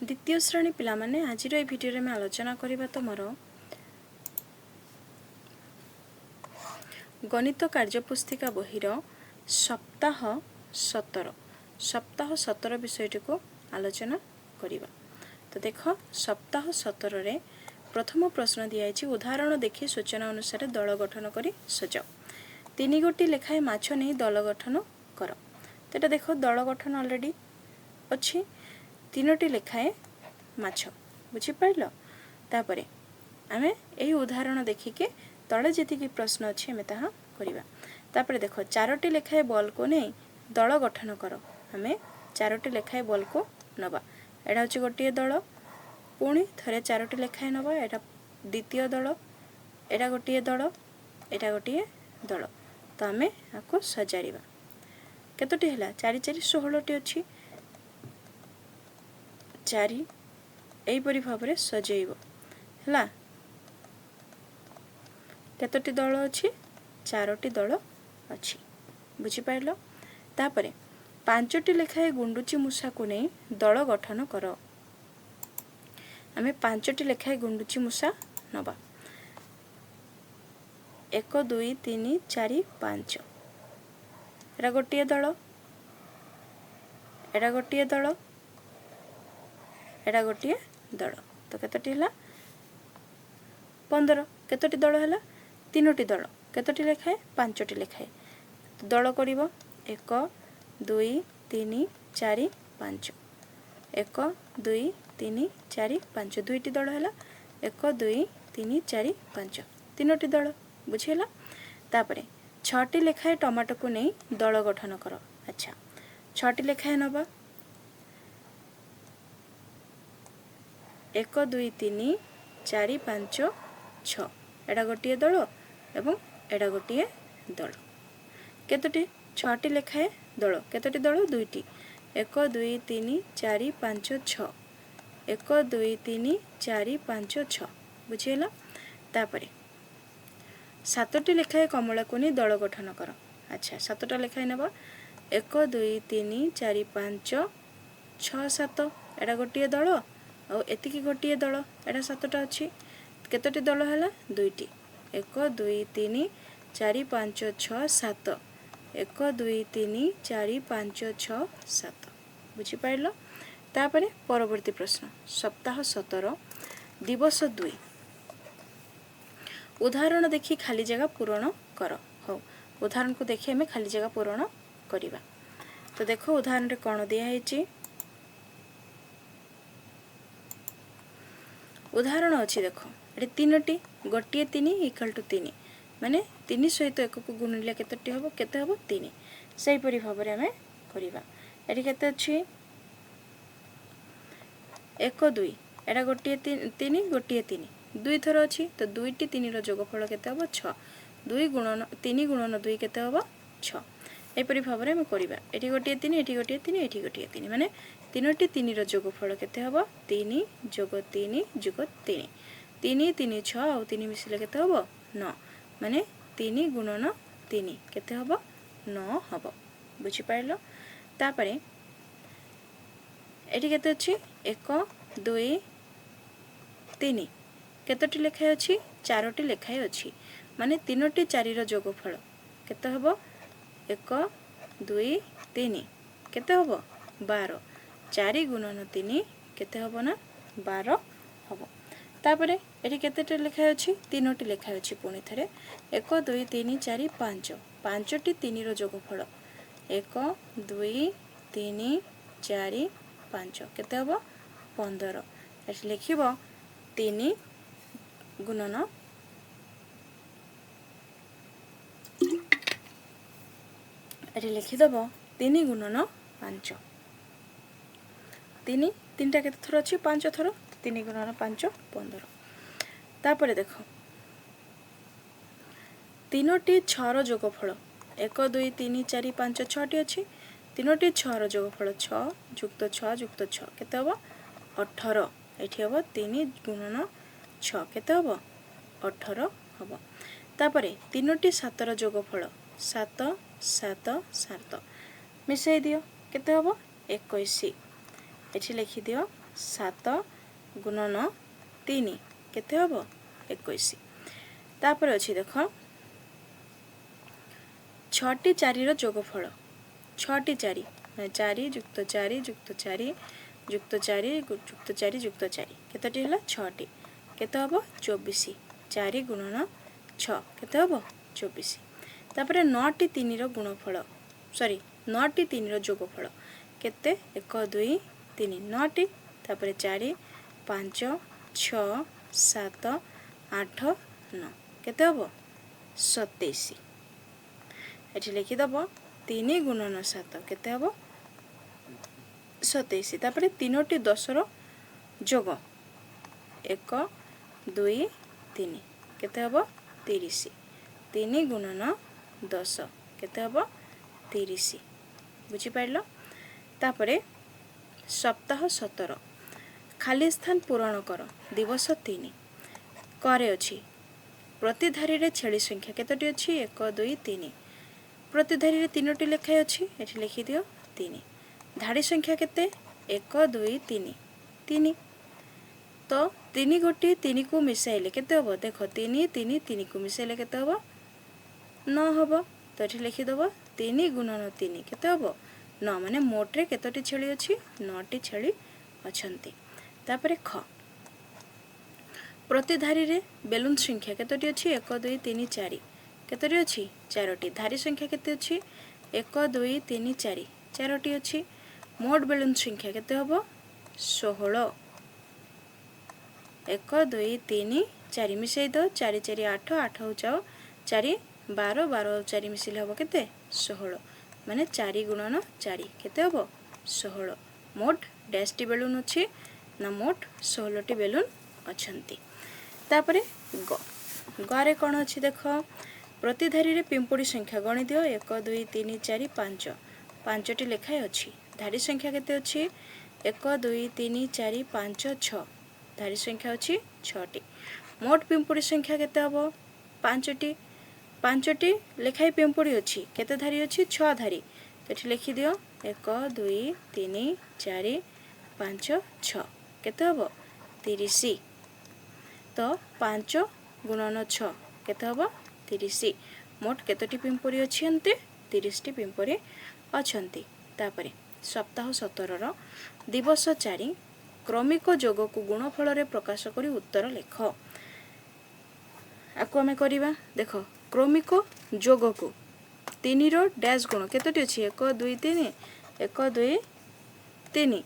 द्वितीय श्रेणी पिला माने आज भिडियो में आलोचना करबा तुमर गणित कार्यपुस्तिका बहिर सप्ताह 17 विषयटी को आलोचना करबा। तो देख सप्ताह 17 रे प्रथम प्रश्न दिया उदाहरण देखि सूचना अनुसार दल गठन करी सजाओ। 3 गोटी लेखाए माछ नहीं दल गठन कर। तो देख दल गठन ऑलरेडी अच्छी 3टी लेखाए माछ बुझीपार। तापरे आमे यही उदाहरण देखिके तले जी प्रश्न अच्छी आम ताहा करवा। तापरे देख 4टी लेखाए बॉल को नहीं दल गठन कर। आमे 4टी लेखाए बॉल को नवा। एटा हूँ गोटे दल पुणी थे 4टी लेखाए नवा। एटा द्वितीय दल एटा गोटे दल एटा गोटे दल। तो आम आपको सजाड़ केतोटी है 4 4 16टी अच्छी 4 यहीपरी भाव में सजेब है। केतोटी दल अच्छी 4टी दल अच्छी बुझीपार। तापरे 5टी लेखाए गुंडुची मूषा को नहीं दल गठन कर। आमे 5टी लेखाए गुंडुची मूषा नवा। 1 2 3 4 5 एटा गोटे दल एटा गोटे दल एटा गोटे दल। तो केतोटी है 15। केतोटी दल है 3टी दल केतोटी लेखाए 5टी लेखाए दल कर 1 2 3 4 5 1 2 3 4 5 2टी दल है 1 2 3 4 5 3टी दल बुझेगा। तापरे 6टी लेखाए टमाटो को नहीं दल गठन कर। अच्छा 6टी लेखाए नवा 1 2 3 4 5 6 एटा गोटे दल एवं एटा गोटे दल। केतोटी 6टी लेखाए दल केतोटी दल 2टी 1 2 3 4 5 6 1 2 3 4 5 6 बुझेगा। तापरे 7टी लेखाए कमला को नहीं दल गठन कर। अच्छा 7टा लेखाए नवा 1 2 3 4 5 6 7 एटा गोटे दल और एतिकी गोटे दल एटा 7टा अच्छी केतोटी दल है 2टी 1 2 3 4 5 6 7 1 2 3 4 5 6 7 बुझीपार। तापरे परवर्ती प्रश्न सप्ताह 17 दिवस 2 उदाहरण देखि खाली जगह पूरण कर। हो उदाहरण को देखि हमें खाली जगह पूरण करिबा। तो देखो उदाहरण रे कौन दिया है उदाहरण अच्छी देखो ये 3टी गोटे 3 इक्वल टू 3 माने 3 सहित 1 को गुणिले केतोटी हम केते हम 3 से परी भाव में आम करवा। ये केते अच्छी 1 2 एटा गोटे 3 गोटे 3 2 थर अच्छी तो 2टी 3 जोगफल केते हम 6 2 गुणन 3 गुणन 2 केते हम 6 एपरी भाव में आम करवा। ये गोटे 3 ये गोटे 3 ये गोटे 3 माने 3टी 3 जोगफल केते हम 3 जोग 3 जोग 3 3 3 6 और 3 मिसिले केते हम 9 माने 3 गुणन 3 केते हम 9 हम बुझीपार। तापरे एटी केते अच्छी 1 2 3 केतोटी लेखाए अच्छी 4टी लेखाए अच्छी माने 3टी 4 जोगफल केते हम 1 2 3 केते हम 12 4 गुणन 3 केते हम ना 12 हम। तापरे एटी केतेटा लेखाए अच्छी 3टी लेखाए अच्छी पुणी थे 1 2 3 4 5 5टी 3 जोगफल 1 2 3 4 5 केते हम 15 एटी लिखिब 3 गुणन एटी लिखिदेव 3 गुणन 5 3 3टा केते थर अच्छी 5 थर 3 गुणन 5 15। तापरे देख 3टी 6 जोगफल 1 2 3 4 5 6टी अच्छी 3टी 6 जोगफल 6 जुक्त 6 जुक्त 6 केते हम 18 एठी हम 3 गुणन 6 केते हम 18 हम। तापरे 3टी 7 जोगफल 7 7 7 मिसई दियो केते हम 21 एठी लिखि दियो 7 गुणन 3 केते हबो 21। तापर अछि देख 6टी 4 रो जोगफल 6टी 4 4 युक्त 4 युक्त 4 युक्त 4 युक्त 4 युक्त 4 केतटी हला 6टी केते हबो 24। 4 गुणन 6 केते हबो 24। तापर 9टी 3 रो गुणफल सॉरी 9टी 3 रो जोगफल केते 1 2 3 9टी तापर 4 5 6 7 8 9 केते हबो 27। एठी लिखि दबो 3 गुणन 7 केते हबो 27। तापर 3टी 10 रो जोग 1 2 3 केते हबो 30। 3 गुणन 10 केते हबो 30 बुझी पाइलो। तापर सप्ताह 17 खाली स्थान पूरण कर दिवस 3 करे अछि प्रतिधारी रे छेली संख्या केतटी अछि 1 2 3 प्रतिधारी रे 3टी लेखाय अछि एठी लिखि दियो 3 धाड़ी संख्या केते 1 2 3 3 तो 3 गोटी 3 को मिसाइले केते हबो देखो 3 3 3 को मिसाइले केते हबो 9 हबो तो एठी लिखि दबो 3 गुणन 3 केते हबो 9 माने मोट रे केतटी छेली अछि 9टी छेली अछंती। तापरे ख प्रतिधारी रे बेलून संख्या केतटी अछि 1 2 3 4 केतटी अछि 4टी धारी संख्या केते अछि 1 2 3 4 4टी अछि मोट बेलून संख्या केते हबो 16 1 2 3 4 मिसै दो 4 4 8 8 हो जाओ 4 12 12 4 मिसिले हबो केते 16 माने 4 गुणन 4 केते हबो 16 मोट डैशटी बेलून अछि ना मोट 16टी बेलून अछंती। तापरे ग रे कोन अछि देखो प्रतिधारी रे पिंपुड़ी संख्या गणि दियो 1 2 3 4 5 5टी लेखाय अछि धारी संख्या केते अछि 1 2 3 4 5 6 धारी संख्या अछि 6टी मोट पिंपुड़ी संख्या केते हबो 5टी 5टी लेखाय पिंपुड़ी अछि केते धारी अछि 6 धारी तो एठी लिखि दियो 1 2 3 4 5 6 केते हबो 30। तो 5 गुणन 6 केते हबो 30 मोट केतोटी पिंपुड़ी अछंती 30टी पिंपुड़ी अछंती। तापरे सप्ताह 17 रो दिवस 4 क्रमिक जोग को गुणफल रे प्रकाश करी उत्तर लेख। आको हमें करिबा देखो क्रमिक जोग को 3 रो डैश गुण केतोटी अछि 1 2 3 1 2 3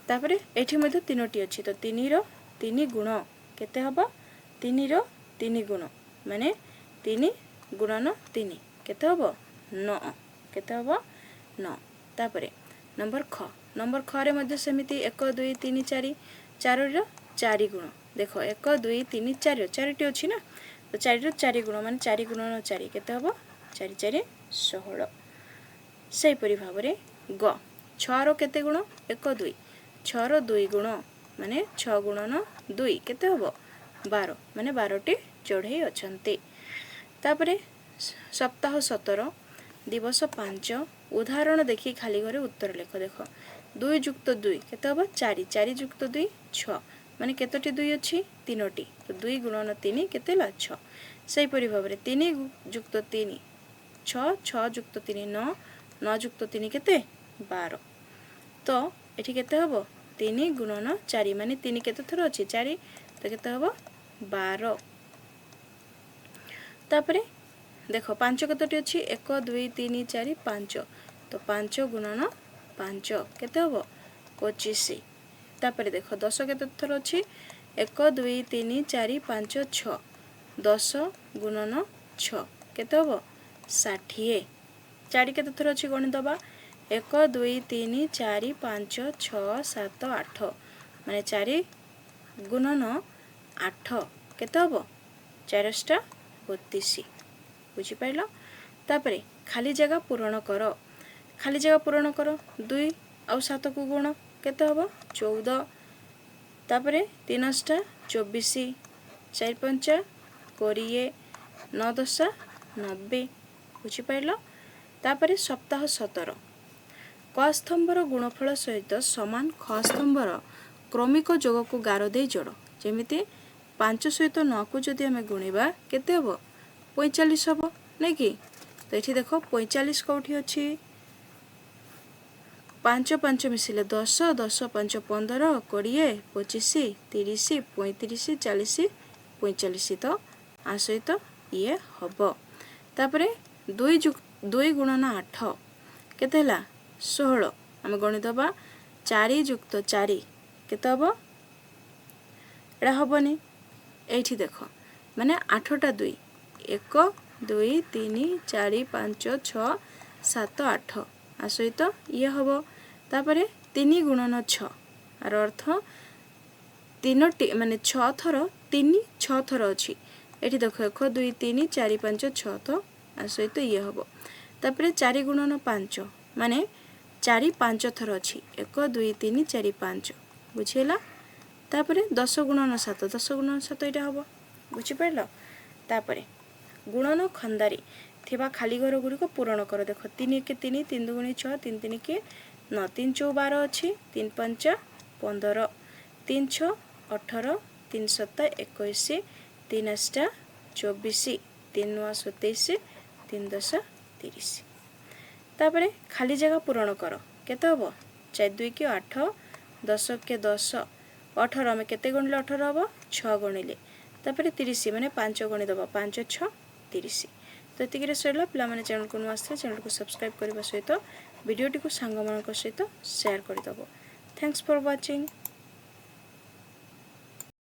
तापरे एठी मध्ये 3टी अछि तो 3 रो 3 गुण केते हबो 3 रो 3 गुण माने 3 गुणन 3 केते हबो 9 केते हबो 9। तापरे नंबर ख रे मध्ये समिति 1 2 3 4 4 रो 4 गुण देखो 1 2 3 4 4टी अछि ना तो 4 रो 4 गुण माने 4 गुणन 4 केते हबो 4 4 16 सेहि परि भाबरे ग 6 रो केते गुण 1 2 6 रो 2 गुण माने 6 गुणन 2 केते हबो 12 माने 12टी चढ़ई अछंती। तापरे सप्ताह 17 दिवस 5 उदाहरण देखि खाली घरे उत्तर लेख देखो 2 युक्त 2 केते हबो 4 4 युक्त 2 6 माने केतोटी 2 अछि 3टी तो 2 गुणन 3 केते ला 6 सेहि परि भाबरे 3 युक्त 3 6 6 युक्त 3 9 9 युक्त 3 केते 12 तो एठी केते हबो 3 गुणन 4 माने 3 केते थरो अछि 4 तो केते हबो 12। तापरे देखो 5 केतोटी अछि 1 2 3 4 5 तो 5 गुणन 5 केते हबो 25। तापरे देखो 10 केते थरो अछि 1 2 3 4 5 6 10 गुणन 6 केते हबो 60 4 केते थरो अछि गणि दबा 1 2 3 4 5 6 7 8 माने 4 गुणन 8 केते हबो 4 32 बुझी पाइलो। तापरे खाली जगह पूरण करो 2 और 7 को गुण केते हबो 14 तापरे 3 24 4 5 20 9 10 90 बुझी पाइलो। तापरे सप्ताह 17 क स्तंभर गुणफल सहित समान ख स्तंभर क्रमिक जोग को गार दे जोड़ जमीती 5 सहित 9 को जदि आम गुणा केते हम 45 हम नहीं कि तो ये देख 45 कौटी अच्छी 5 5 मिसिले 10 10 5 15 20 25 30 35 40 45 तो आ सहित ये हम तापर 2 गुणन 8 केते 16 आम गणिदबा 4 युक्त 4 केते हम एटा हेनी ये देख माने 8टा 2 1 2 3 4 5 6 7 8 आ सहित ये हम तापर 3 गुणन 6 आर अर्थ 3टी माने 6 थर 3 6 थर अच्छी ये देख 1 2 3 4 5 6 तो आ सहित ये हम तापर 4 गुणन 5 माने 4 5 थर अच्छी 1 2 3 4 5 बुझेला तापर 10 गुणन 7 10 गुणन 7 यहाँ हम बुझिपार तापर गुणन खंदारी थिबा खाली घर गुड़िक पूरण कर देख 3 1 3 3 2 6 3 3 के 9 3 4 12 अच्छी 3 5 15 3 6 18 3 7 21 3 8 24 3 9 27 3 10 30 तापर खाली जगह पूरण कर केते हम 4 2 के 8 10 के 10 18 आम केते गणिले 18 हम 6 गणिले तापर 30 माने 5 गणिदबा 5 6 30 तो ये सरला पे चैनल को नुआ चैनल को सब्सक्राइब करने सहित वीडियो टी सांग सहित शेयर करदेव। Thanks for watching.